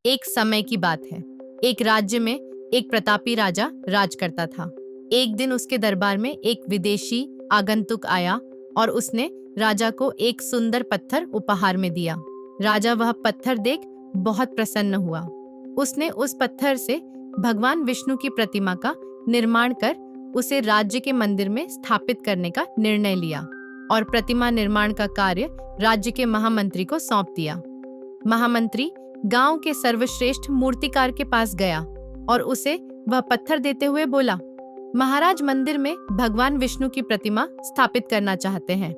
एक समय की बात है। एक राज्य में एक प्रतापी राजा राज करता था। एक दिन उसके दरबार में एक विदेशी आगंतुक आया और उसने राजा को एक सुंदर पत्थर उपहार में दिया। राजा वह पत्थर देख बहुत प्रसन्न हुआ। उसने उस पत्थर से भगवान विष्णु की प्रतिमा का निर्माण कर उसे राज्य के मंदिर में स्थापित करने का निर्णय लिया और प्रतिमा निर्माण का कार्य राज्य के महामंत्री को सौंप दिया। महामंत्री गांव के सर्वश्रेष्ठ मूर्तिकार के पास गया और उसे वह पत्थर देते हुए बोला, महाराज मंदिर में भगवान विष्णु की प्रतिमा स्थापित करना चाहते हैं।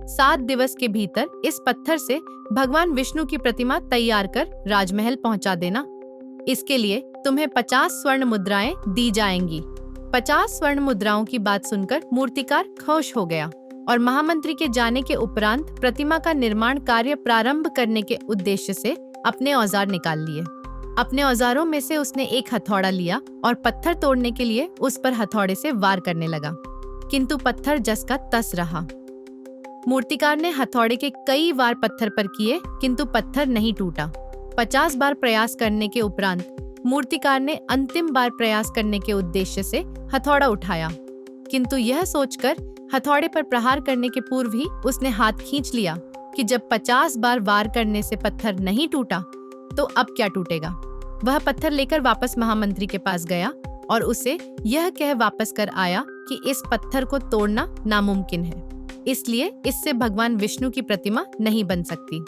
7 दिवस के भीतर इस पत्थर से भगवान विष्णु की प्रतिमा तैयार कर राजमहल पहुंचा देना। इसके लिए तुम्हें 50 स्वर्ण मुद्राएं दी जाएंगी। 50 स्वर्ण मुद्राओं की बात सुनकर मूर्तिकार खुश हो गया और महामंत्री के जाने के उपरांत प्रतिमा का निर्माण कार्य प्रारंभ करने के उद्देश्य से अपने औजार निकाल लिए। अपने औजारों में से उसने एक हथौड़ा लिया और पत्थर तोड़ने के लिए उस पर हथौड़े से वार करने लगा, किंतु पत्थर जस का तस रहा। मूर्तिकार ने हथौड़े के कई वार पत्थर पर किए, किंतु पत्थर नहीं टूटा। 50 बार प्रयास करने के उपरांत मूर्तिकार ने अंतिम बार प्रयास करने के उद्देश्य से हथौड़ा उठाया, किंतु यह सोचकर हथौड़े पर प्रहार करने के पूर्व ही उसने हाथ खींच लिया कि जब 50 बार वार करने से पत्थर नहीं टूटा तो अब क्या टूटेगा। वह पत्थर लेकर वापस महामंत्री के पास गया और उसे यह कह वापस कर आया कि इस पत्थर को तोड़ना नामुमकिन है, इसलिए इससे भगवान विष्णु की प्रतिमा नहीं बन सकती।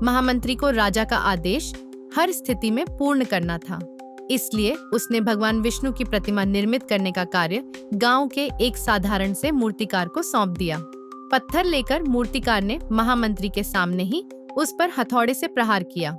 महामंत्री को राजा का आदेश हर स्थिति में पूर्ण करना था, इसलिए उसने भगवान विष्णु की प्रतिमा निर्मित करने का कार्य गांव के एक साधारण से मूर्तिकार को सौंप दिया। पत्थर लेकर मूर्तिकार ने महामंत्री के सामने ही उस पर हथौड़े से प्रहार किया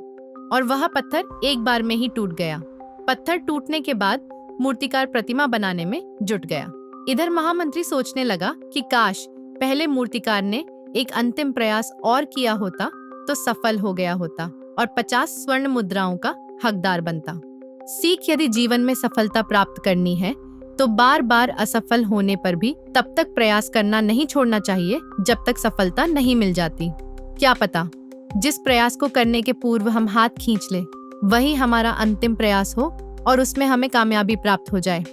और वह पत्थर एक बार में ही टूट गया। पत्थर टूटने के बाद मूर्तिकार प्रतिमा बनाने में जुट गया। इधर महामंत्री सोचने लगा कि काश पहले मूर्तिकार ने एक अंतिम प्रयास और किया होता तो सफल हो गया होता और 50 स्वर्ण मुद्राओं का हकदार बनता। सीख, यदि जीवन में सफलता प्राप्त करनी है तो बार बार असफल होने पर भी तब तक प्रयास करना नहीं छोड़ना चाहिए जब तक सफलता नहीं मिल जाती। क्या पता जिस प्रयास को करने के पूर्व हम हाथ खींच लें वही हमारा अंतिम प्रयास हो और उसमें हमें कामयाबी प्राप्त हो जाए।